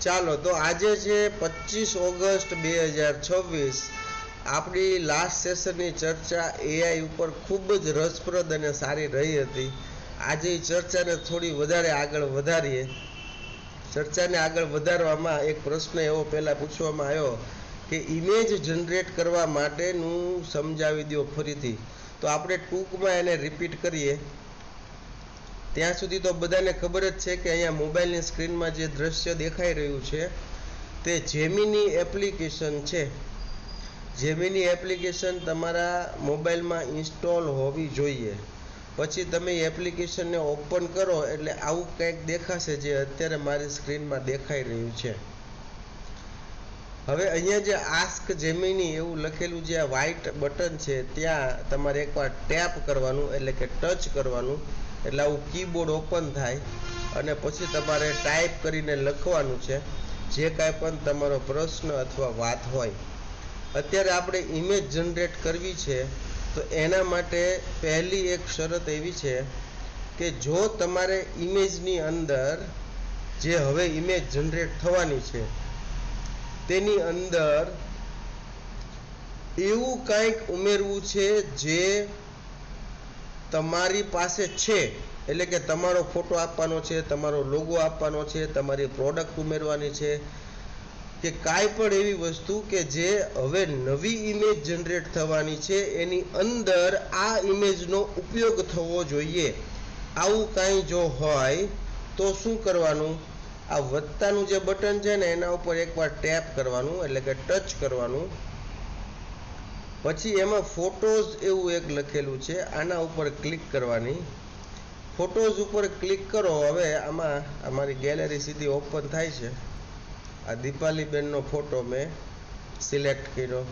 ચાલો તો આજે છે 25 ઓગસ્ટ 2026। આપણી લાસ્ટ સેશનની ચર્ચા એઆઈ ઉપર ખૂબ જ રસપ્રદ અને સારી રહી હતી। આજે ચર્ચાને થોડી વધારે આગળ વધારીએ। ચર્ચાને આગળ વધારવામાં એક પ્રશ્ન એવો પહેલાં પૂછવામાં આવ્યો કે ઇમેજ જનરેટ કરવા માટેનું સમજાવી દો ફરીથી। તો આપણે ટૂંકમાં એને રિપીટ કરીએ। ત્યાં સુધી તો બધાને ખબર જ છે કે અહીંયા મોબાઈલની સ્ક્રીનમાં જે દ્રશ્ય દેખાઈ રહ્યું છે તે જેમિની એપ્લિકેશન છે। જેમિની એપ્લિકેશન તમારા મોબાઈલમાં ઇન્સ્ટોલ હોવી જોઈએ। પછી તમે એપ્લિકેશનને ઓપન કરો એટલે આવું કંઈક દેખાશે જે અત્યારે મારી સ્ક્રીનમાં દેખાઈ રહ્યું છે। હવે અહીંયા જે આસ્ક જેમિની એવું લખેલું જે આ વ્હાઇટ બટન છે ત્યાં તમારે એકવાર ટેપ કરવાનું એટલે કે ટચ કરવાનું એટલે આવું કીબોર્ડ ઓપન થાય અને પછી તમારે ટાઈપ કરીને લખવાનું છે જે કાંઈ પણ તમારો પ્રશ્ન અથવા વાત હોય। અત્યારે આપણે ઇમેજ જનરેટ કરવી છે તો એના માટે પહેલી એક શરત એવી છે કે જો તમારે ઇમેજની અંદર જે હવે ઇમેજ જનરેટ થવાની છે તેની અંદર એવું કંઈક ઉમેરવું છે જે તમારી પાસે છે, એટલે કે તમારો ફોટો આપવાનો છે, તમારો લોગો આપવાનો છે, તમારી પ્રોડક્ટ ઉમેરવાની છે કે કાંઈ પણ એવી વસ્તુ કે જે હવે નવી ઇમેજ જનરેટ થવાની છે એની અંદર આ ઇમેજનો ઉપયોગ થવો જોઈએ। આવું કાંઈ જો હોય તો શું કરવાનું? આ વત્તાનું જે બટન છે ને એના ઉપર એકવાર ટેપ કરવાનું એટલે કે ટચ કરવાનું। પછી એમાં ફોટોઝ એવું એક લખેલું છે આના ઉપર ક્લિક કરવાની। ફોટોઝ ઉપર ક્લિક કરો। હવે આમાં અમારી ગેલેરી સીધી ઓપન થાય છે। આ દીપાલીબેનનો ફોટો મેં સિલેક્ટ કર્યો।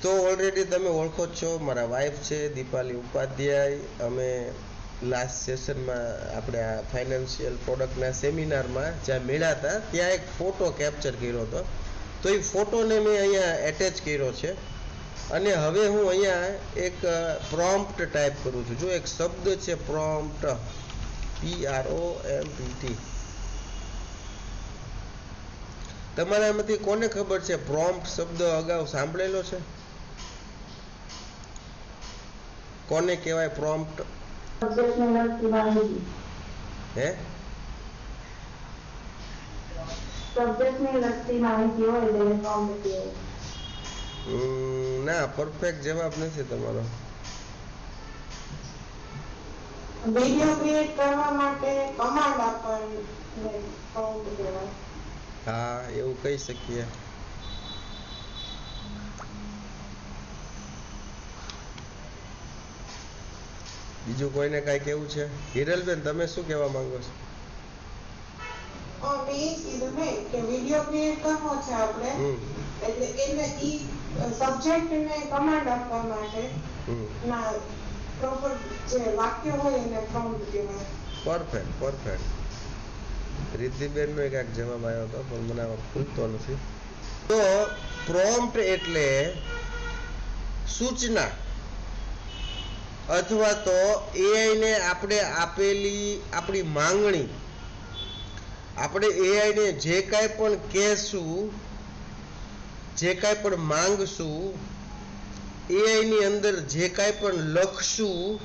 તો ઓલરેડી તમે ઓળખો જ છો, મારા વાઈફ છે દીપાલી ઉપાધ્યાય। અમે લાસ્ટ સેશનમાં આપણે આ ફાઇનાન્શિયલ પ્રોડક્ટના સેમિનારમાં જ્યાં મળ્યા હતા ત્યાં એક ફોટો કેપ્ચર કર્યો હતો। તો એ ફોટોને મેં અહીંયા એટેચ કર્યો છે અને હવે હું અહીંયા એક પ્રોમ્પ્ટ ટાઈપ કરું છું। જો એક શબ્દ છે પ્રોમ્પ્ટ, PROMPT। તમારામાંથી કોને ખબર છે પ્રોમ્પ્ટ શબ્દ અગાઉ સાંભળેલો છે? કોને કહેવાય પ્રોમ્પ્ટ? હે? ના, પરફેક્ટ જવાબ નથી તમારો। વિડિયો ક્રિએટ કરવા માટે કમાન્ડ આપણને પ્રોમ્પ્ટ કહેવાય। હા, એવું કહી શકીએ। બીજું કોઈને કાંઈ કેવું છે? હિરલબેન તમે શું કહેવા માંગો છો? મેં એ કીધું ને કે વિડિયો ક્રિએટ કરવો છે આપણે એટલે એને ઈ સબ્જેક્ટને કમાન્ડ આપવા માટે ના પ્રોપર જે વાક્ય હોય એને પ્રોમ્પ્ટ કહેવાય। પરફેક્ટ। રિદ્ધિબેનનો એક જવાબ આવ્યો હતો પણ મને આમાં ખુલતો નથી। તો પ્રોમ્પ્ટ એટલે સૂચના અથવા તો એઆઈને આપણે આપેલી આપણી માંગણી, આપણે એઆઈને જે કાંઈ પણ કહેશું, જે કાંઈ પણ માંગશું, એઆઈની અંદર જે કાંઈ પણ લખશું,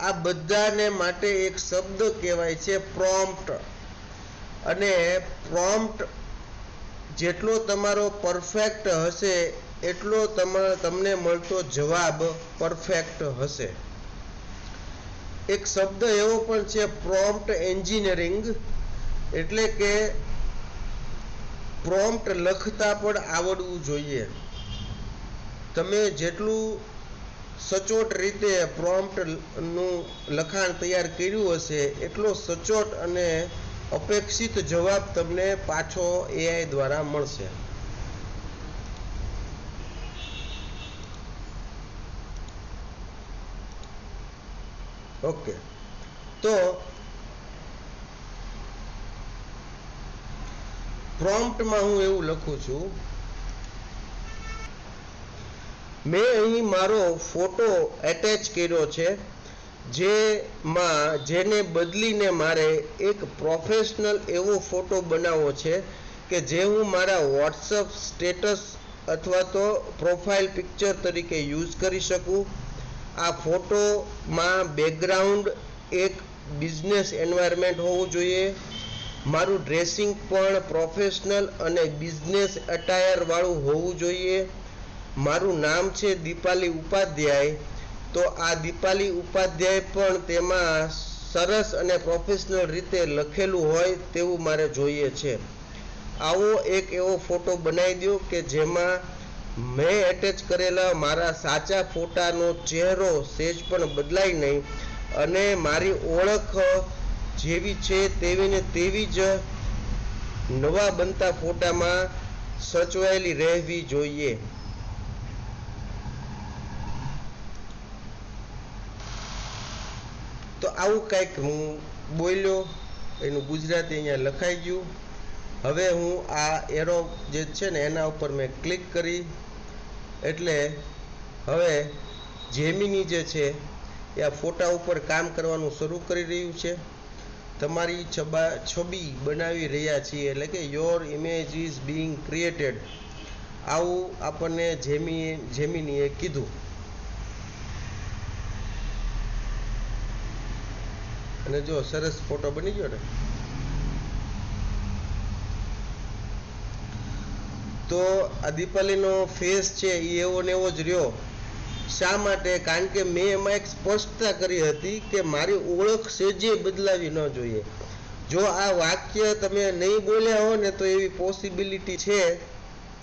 આ બધાને માટે એક શબ્દ કહેવાય છે પ્રોમ્પ્ટ। અને પ્રોમ્પ્ટ જેટલો તમારો પરફેક્ટ હશે એટલો તમને મળતો જવાબ પરફેક્ટ હશે। એક શબ્દ એવો પણ છે પ્રોમ્પ્ટ એન્જિનિયરિંગ, એટલે કે પ્રોમ્પ્ટ લખતા પણ આવડવું જોઈએ। તમે જેટલું સચોટ રીતે પ્રોમ્પ્ટનું લખાણ તૈયાર કર્યું હશે એટલો સચોટ અને અપેક્ષિત જવાબ તમને પાછો એઆઈ દ્વારા મળશે। ઓકે, તો પ્રોમ્પ્ટમાં હું એવું લખું છું, મેં અહીં મારો ફોટો એટેચ કર્યો છે જેને બદલીને મારે એક પ્રોફેશનલ એવો ફોટો બનાવવો છે કે જે હું મારા વોટ્સઅપ સ્ટેટસ અથવા તો પ્રોફાઇલ પિક્ચર તરીકે યુઝ કરી શકું. આ ફોટોમાં બેકગ્રાઉન્ડ એક બિઝનેસ એન્વાયરમેન્ટ હોવું જોઈએ. મારું ડ્રેસિંગ પણ પ્રોફેશનલ અને બિઝનેસ અટાયર વાળું હોવું જોઈએ. મારું નામ છે દીપાલી ઉપાધ્યાય, તો આ દીપાલી ઉપાધ્યાય પણ તેમાં સરસ અને પ્રોફેશનલ રીતે લખેલું હોય તેવું મારે જોઈએ છે. આવો એક એવો ફોટો બનાવી દો કે જેમાં મેં એટેચ કરેલા મારા સાચા ફોટાનો ચહેરો સહેજ પણ બદલાય નહીં અને મારી ઓળખ જેવી છે તેવી ને તેવી જ નવા બનતા ફોટામાં સચવાયેલી રહેવી જોઈએ. તો આવું કંઈક હું બોલ્યો, એનું ગુજરાતી અહીંયા લખાઈ ગયું. હવે હું આ એરો જે છે ને એના ઉપર મેં ક્લિક કરી એટલે હવે જેમિની જે છે એ આ ફોટા ઉપર કામ કરવાનું શરૂ કરી રહ્યું છે. તમારી છબી બનાવી રહ્યા છીએ, એટલે કે your image is being created, આવું આપણને જેમિનીએ કીધું. અને જો સરસ ફોટો બની ગયો ને. તો આ દીપાલીનો ફેસ છે એ એવો ને એવો જ રહ્યો. શા માટે? કારણ કે મેં એમાં એક સ્પષ્ટતા કરી હતી કે મારી ઓળખ સેજે બદલાવી ન જોઈએ. જો આ વાક્ય તમે નહીં બોલ્યા હો ને તો એવી પોસિબિલિટી છે,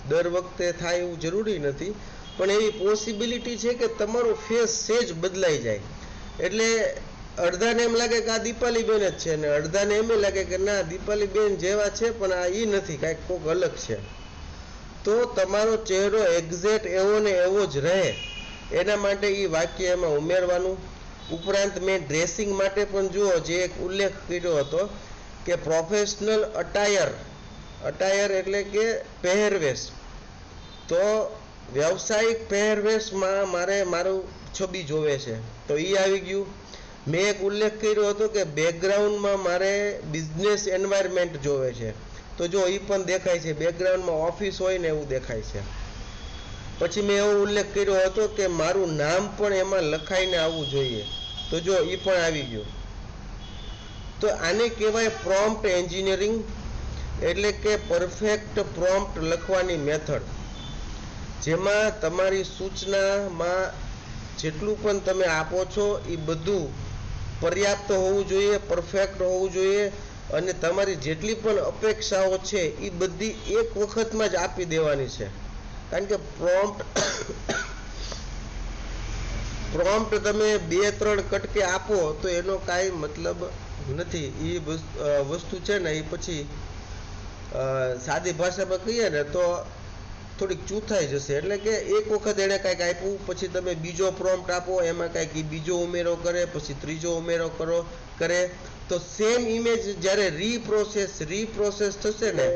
દર વખતે થાય એવું જરૂરી નથી, પણ એવી પોસિબિલિટી છે કે તમારો ફેસ સેજ બદલાઈ જાય. એટલે અડધાને એમ લાગે કે આ દીપાલી બેન જ છે ને અડધાને એમ લાગે કે ના દીપાલી બેન જેવા છે પણ આ ઈ નથી, કાંઈક કોક અલગ છે. તો તમારો ચહેરો એક્ઝેક્ટ એવો ને એવો જ રહે એના માટે એ વાક્ય એમાં ઉમેરવાનું. ઉપરાંત મેં ડ્રેસિંગ માટે પણ જુઓ જે એક ઉલ્લેખ કર્યો હતો કે પ્રોફેશનલ અટાયર એટલે કે પહેરવેશ. તો વ્યવસાયિક પહેરવેશમાં મારે મારું છબી જોવે છે, તો એ આવી ગયું. મેં એક ઉલ્લેખ કર્યો હતો કે બેકગ્રાઉન્ડમાં મારે બિઝનેસ એન્વાયરમેન્ટ જોવે છે, તો જો એ પણ દેખાય છે, બેકગ્રાઉન્ડમાં ઓફિસ હોય ને એવું દેખાય છે. પછી મેં એવો ઉલ્લેખ કર્યો હતો કે મારું નામ પણ એમાં લખાઈને આવવું જોઈએ, તો જો એ પણ આવી ગયું. તો આને કહેવાય પ્રોમ્પ્ટ એન્જિનિયરિંગ, એટલે કે પરફેક્ટ પ્રોમ્પ્ટ લખવાની મેથડ, જેમાં તમારી સૂચનામાં જેટલું પણ તમે આપો છો એ બધું પર્યાપ્ત હોવું જોઈએ, પરફેક્ટ હોવું જોઈએ અને તમારી જેટલી પણ અપેક્ષાઓ છે એ બધી એક વખતમાં જ આપી દેવાની છે. કારણ કે પ્રોમ્પ્ટ તમે 2-3 કટકે આપો તો એનો કાંઈ મતલબ નથી. એ વસ્તુ છે ને એ પછી સાદી ભાષામાં કહીએ ને તો થોડીક ચૂથાઈ જશે. એટલે કે એક વખત એને કાંઈક આપ્યું, પછી તમે બીજો પ્રોમ્પ્ટ આપો, એમાં કાંઈક બીજો ઉમેરો કરે, પછી ત્રીજો ઉમેરો કરે, તો સેમ ઇમેજ જ્યારે રીપ્રોસેસ થશે ને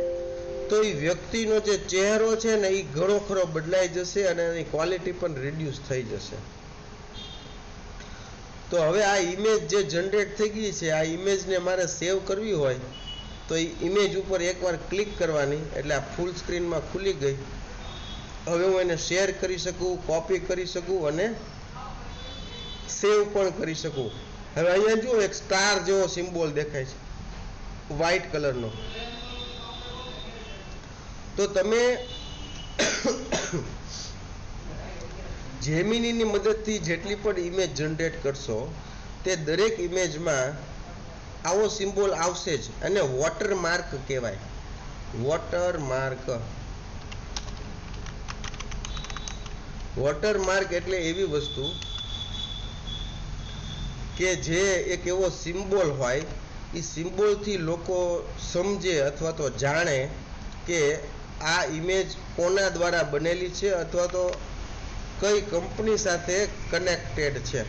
તો એ વ્યક્તિનો જે ચહેરો છે ને એ ઘણો ખરો બદલાઈ જશે અને એની ક્વોલિટી પણ રિડ્યુસ થઈ જશે. તો હવે આ ઇમેજ જે જનરેટ થઈ ગઈ છે, આ ઇમેજને મારે સેવ કરવી હોય તો એ ઇમેજ ઉપર એકવાર ક્લિક કરવાની એટલે આ ફૂલ સ્ક્રીનમાં ખુલી ગઈ. હવે હું એને શેર કરી શકું, કોપી કરી શકું અને સેવ પણ કરી શકું. હવે અહીંયા જુઓ એક સ્ટાર જેવો સિમ્બોલ દેખાય છે વ્હાઇટ કલરનો. તો તમે જેમિનીની મદદથી જેટલી પણ ઇમેજ જનરેટ કરશો તે દરેક ઇમેજમાં આવો સિમ્બોલ આવશે જ, અને વોટરમાર્ક કહેવાય. વોટરમાર્ક એટલે એવી વસ્તુ કે જે એક એવો સિમ્બોલ હોય, એ સિમ્બોલથી લોકો સમજે અથવા તો જાણે કે આ ઇમેજ કોના દ્વારા બનેલી છે અથવા તો કઈ કંપની સાથે કનેક્ટેડ છે.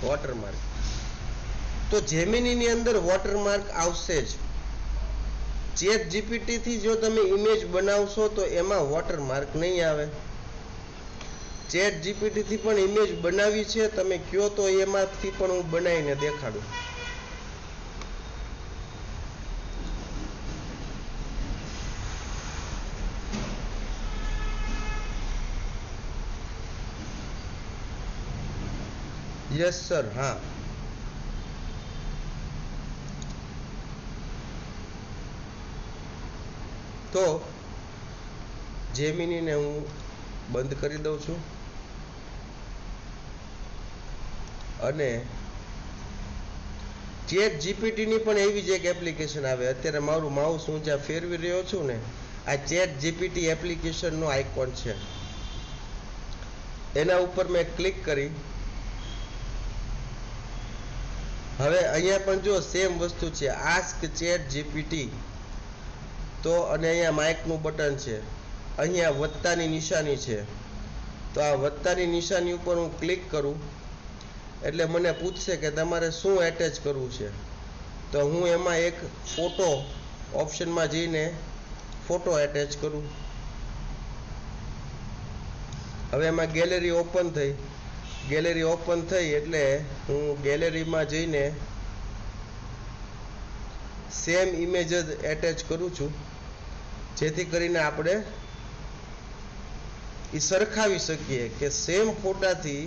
વોટરમાર્ક તો જેમિનીની અંદર વોટરમાર્ક આવશે જ. ChatGPT થી જો તમે ઇમેજ બનાવશો તો એમાં વોટરમાર્ક નહીં આવે. ચેટ જીપીટી થી પણ ઇમેજ બનાવી છે, તમે કયો તો એમાંથી પણ હું બનાવીને દેખાડું. યસ સર, હા. તો જેમિનીને હું બંધ કરી દઉં છું અને ચેટ જીપીટીની પણ એવી જ એક એપ્લિકેશન આવે. અત્યારે મારું માઉસ હું જ્યાં ફેરવી રહ્યો છું ને, આ ચેટ જીપીટી એપ્લિકેશનનો આઇકોન છે. એના ઉપર મેં ક્લિક કરી. હવે અહીંયા પણ જો સેમ વસ્તુ છે, આસ્ક ચેટ જીપીટી. તો અને અહીંયા માઇકનું બટન છે, અહીંયા વત્તાની નિશાની છે. તો આ વત્તાની નિશાની ઉપર હું ક્લિક કરું એટલે મને પૂછશે કે તમારે શું એટેચ કરવું છે. તો હું એમાં એક ફોટો ઓપ્શનમાં જઈને ફોટો એટેચ કરું. હવે એમાં ગેલેરી ઓપન થઈ. ગેલેરી ઓપન થઈ એટલે હું ગેલેરીમાં જઈને સેમ ઇમેજ જ એટેચ કરું છું, જેથી કરીને આપણે એ સરખાવી શકીએ કે સેમ ફોટાથી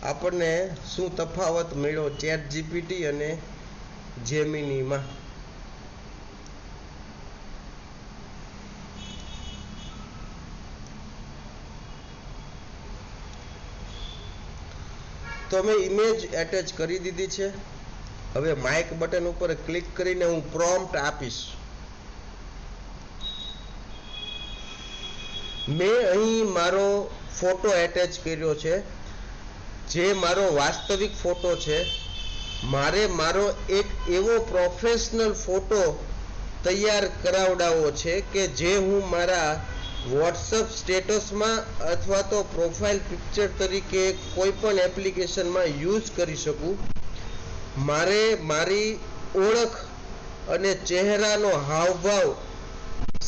આપણને શું તફાવત મળ્યો ચેટ જીપીટી અને જેમિનીમાં. તો મેં ઇમેજ એટેચ કરી દીધી છે. હવે માઇક બટન ઉપર ક્લિક કરીને હું પ્રોમ્પ્ટ આપીશ. મેં અહીં મારો ફોટો એટેચ કર્યો છે, જે મારો વાસ્તવિક ફોટો છે. મારે મારો એક એવો પ્રોફેશનલ ફોટો તૈયાર કરાવડાવવો છે કે જે હું મારા વોટ્સઅપ સ્ટેટસમાં અથવા તો પ્રોફાઇલ પિક્ચર તરીકે કોઈ પણ એપ્લિકેશનમાં યુઝ કરી શકું. મારે મારી ઓળખ અને ચહેરાનો હાવભાવ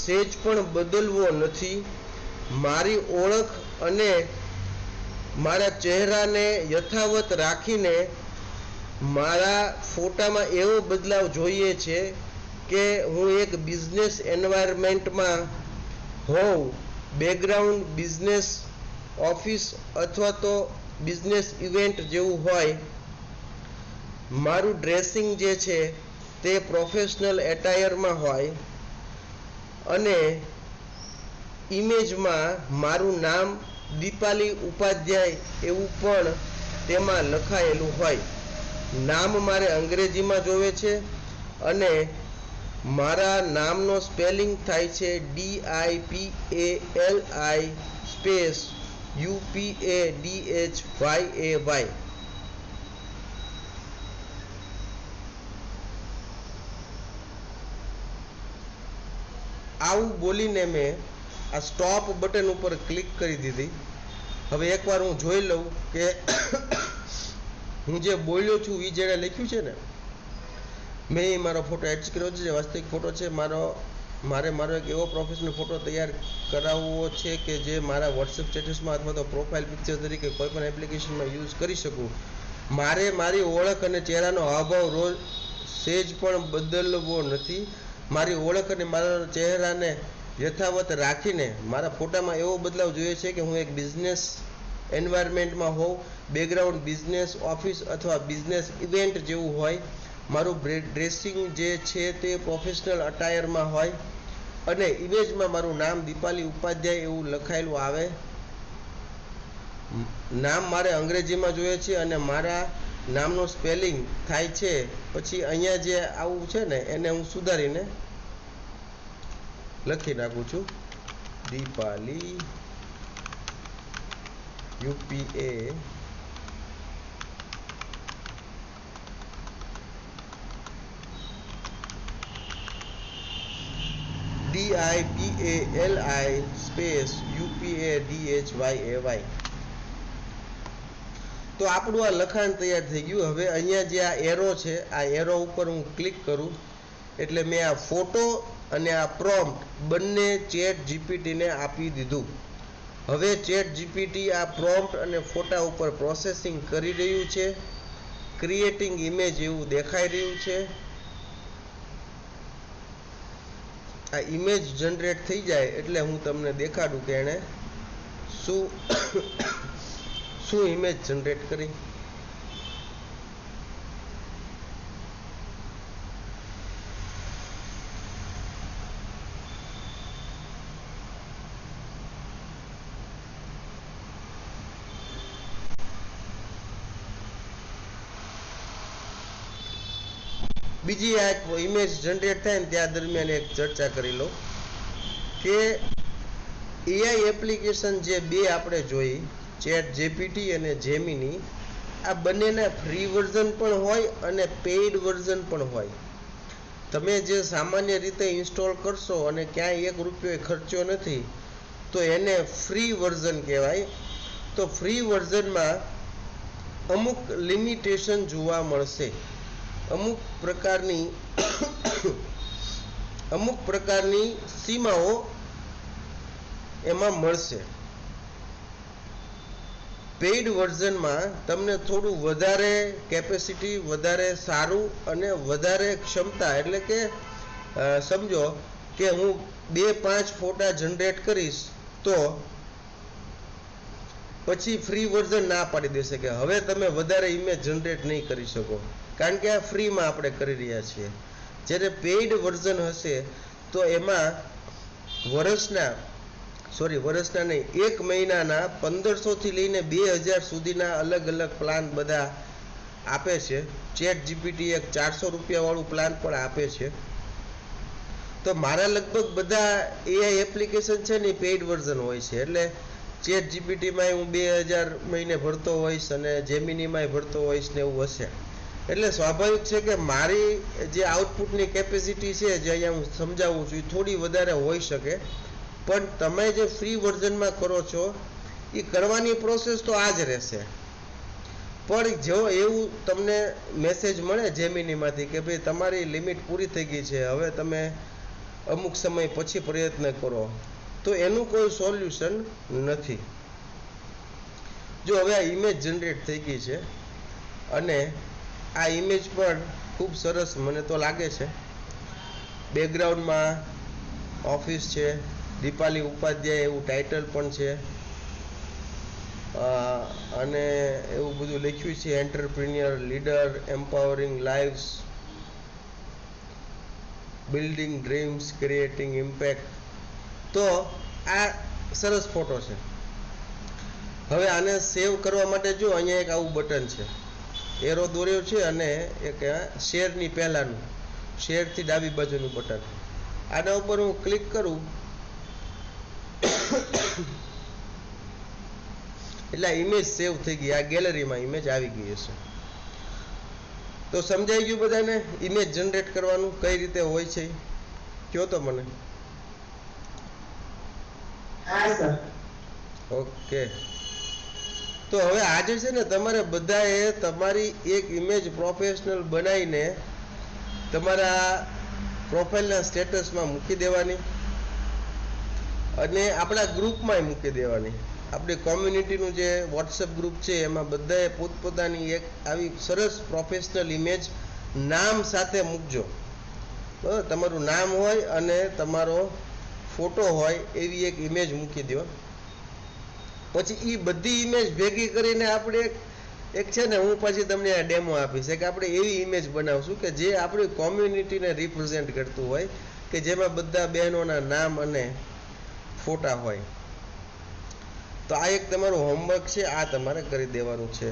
સહેજ પણ બદલવો નથી. મારી ઓળખ અને મારા ચહેરાને યથાવત રાખીને મારા ફોટામાં એવો બદલાવ જોઈએ છે કે હું એક બિઝનેસ એન્વાયરમેન્ટમાં હોઉં. બેકગ્રાઉન્ડ બિઝનેસ ઓફિસ અથવા તો બિઝનેસ ઇવેન્ટ જેવું હોય. મારું ડ્રેસિંગ જે છે તે પ્રોફેશનલ એટાયરમાં હોય અને ઇમેજમાં મારું નામ દીપાલી ઉપાધ્યાય એવું પણ તેમાં લખાયેલું હોય. નામ મારે અંગ્રેજીમાં જોવે છે અને મારા નામનો સ્પેલિંગ થાય છે DIPALI સ્પેસ UPADHYAY. આવું બોલીને મેં આ સ્ટોપ બટન ઉપર ક્લિક કરી દીધી. હવે એકવાર હું જોઈ લઉં કે હું જે બોલ્યો છું એ જેણે લખ્યું છે ને, મેં મારો ફોટો એડ કર્યો છે, જે વાસ્તવિક ફોટો છે. મારે મારો એક એવો પ્રોફેશનલ ફોટો તૈયાર કરાવવો છે કે જે મારા વોટ્સએપ સ્ટેટસમાં અથવા તો પ્રોફાઇલ પિક્ચર તરીકે કોઈ પણ એપ્લિકેશનમાં યુઝ કરી શકું. મારે મારી ઓળખ અને ચહેરાનો હાવભાવ રોજ સહેજ પણ બદલવો નથી. મારી ઓળખ અને મારા ચહેરાને યથાવત રાખીને મારા ફોટામાં એવો બદલાવ જોઈએ છે કે હું એક બિઝનેસ એન્વાયરમેન્ટમાં હોઉં. બેકગ્રાઉન્ડ બિઝનેસ ઓફિસ અથવા બિઝનેસ ઇવેન્ટ જેવું હોય. મારું ડ્રેસિંગ જે છે તે પ્રોફેશનલ અટાયરમાં હોય અને ઇમેજમાં મારું નામ દીપાલી ઉપાધ્યાય એવું લખાયેલું આવે. નામ મારે અંગ્રેજીમાં જોઈએ છે અને મારા નામનો સ્પેલિંગ થાય છે પછી અહીંયા જે આવું છે ને એને હું સુધારીને લખી નાખું છું Dipali UPA DIPALI space UPADHYAY. તો આપણું આ લખાણ તૈયાર થઈ ગયું. હવે અહીંયા જે આ એરો છે, આ એરો ઉપર હું ક્લિક કરું એટલે મેં આ ફોટો અને આ પ્રોમ્પ્ટ બંને ચેટ જીપીટીને આપી દીધું. હવે ચેટ જીપીટી આ પ્રોમ્પ્ટ અને ફોટા ઉપર પ્રોસેસિંગ કરી રહ્યું છે. ક્રિએટિંગ ઇમેજ એવું દેખાઈ રહ્યું છે. આ ઇમેજ જનરેટ થઈ જાય એટલે હું તમને દેખાડું કે એણે શું ઇમેજ જનરેટ કરી. બીજી આ એક ઇમેજ જનરેટ થાય ને ત્યાં દરમિયાન એક ચર્ચા કરી લો કે એઆઈ એપ્લિકેશન જે બે આપણે જોઈ, ચેટ જીપીટી અને જેમિની, આ બંનેના ફ્રી વર્ઝન પણ હોય અને પેઇડ વર્ઝન પણ હોય. તમે જે સામાન્ય રીતે ઇન્સ્ટોલ કરશો અને ક્યાંય ₹1 ખર્ચો નથી તો એને ફ્રી વર્ઝન કહેવાય. તો ફ્રી વર્ઝનમાં અમુક લિમિટેશન જોવા મળશે, અમુક પ્રકારની સીમાઓ એમાં મળશે. પેઇડ વર્ઝનમાં તમને થોડું વધારે કેપેસિટી, વધારે સારું અને વધારે ક્ષમતા, એટલે કે સમજો કે હું 2-5 ફોટા જનરેટ કરીશ તો પછી ફ્રી વર્ઝન ના પાડી દેશે કે હવે તમે વધારે ઇમેજ જનરેટ નહીં કરી શકો, કારણ કે આ ફ્રીમાં આપણે કરી રહ્યા છીએ. જ્યારે પેઇડ વર્ઝન હશે તો એમાં વર્ષના નહીં, 1 મહિનાના 1500 થી લઈને 2000 સુધીના અલગ અલગ પ્લાન બધા આપે છે. ચેટ જીપીટી એક ₹400 વાળું પ્લાન પણ આપે છે. તો મારા લગભગ બધા એઆઈ એપ્લિકેશન છે ને પેઇડ વર્ઝન હોય છે. એટલે ચેટ જીપીટીમાં હું 2000 મહિને ભરતો હોઈશ અને જેમિનીમાં ભરતો હોઈશ ને એવું હશે. એટલે સ્વાભાવિક છે કે મારી જે આઉટપુટની કેપેસિટી છે, જે અહીંયા હું સમજાવું છું, એ થોડી વધારે હોઈ શકે. પણ તમે જે ફ્રી વર્ઝનમાં કરો છો એ કરવાની પ્રોસેસ તો આ જ રહેશે. પણ જો એવું તમને મેસેજ મળે જેમિનીમાંથી કે ભાઈ તમારી લિમિટ પૂરી થઈ ગઈ છે, હવે તમે અમુક સમય પછી પ્રયત્ન કરો, તો એનું કોઈ સોલ્યુશન નથી. જો હવે આ ઇમેજ જનરેટ થઈ ગઈ છે અને આ ઇમેજ પણ ખૂબ સરસ મને તો લાગે છે. બેકગ્રાઉન્ડમાં ઓફિસ છે, દીપાલી ઉપાધ્યાય એવું ટાઇટલ પણ છે અને એવું બધું લખ્યું છે, entrepreneur, leader, empowering lives, building dreams, creating impact. તો આ સરસ ફોટો છે. હવે આને સેવ કરવા માટે જો અહીંયા એક આવું બટન છે, એરો દોર્યો છે અને એક શેરની પહેલાનું, શેરથી ડાબી બાજુનું બટન. આના ઉપર હું ક્લિક કરું એટલે ઇમેજ સેવ થઈ ગઈ. આ ગેલેરીમાં ઇમેજ આવી ગઈ હશે. તો સમજાઈ ગયું બધાને ઇમેજ જનરેટ કરવાનું કઈ રીતે હોય છે? કયો તો મને. ઓકે. તો હવે આજે છે ને તમારે બધાએ તમારી એક ઇમેજ પ્રોફેશનલ બનાવીને તમારા પ્રોફાઇલના સ્ટેટસમાં મૂકી દેવાની અને આપણા ગ્રુપમાં મૂકી દેવાની. આપણી કોમ્યુનિટીનું જે વોટ્સએપ ગ્રુપ છે એમાં બધાએ પોતપોતાની એક આવી સરસ પ્રોફેશનલ ઇમેજ નામ સાથે મૂકજો. બરાબર, તમારું નામ હોય અને તમારો ફોટો હોય એવી એક ઇમેજ મૂકી દો. પછી એ બધી ઇમેજ ભેગી કરીને આપણે એક છે ને, હું પછી તમને આ ડેમો આપીશ કે આપણે એવી ઇમેજ બનાવશું કે જે આપણી કોમ્યુનિટીને રિપ્રેઝેન્ટ કરતું હોય, કે જેમાં બધા બહેનોના નામ અને ફોટા હોય. તો આ એક તમારું હોમવર્ક છે, આ તમારે કરી દેવાનું છે.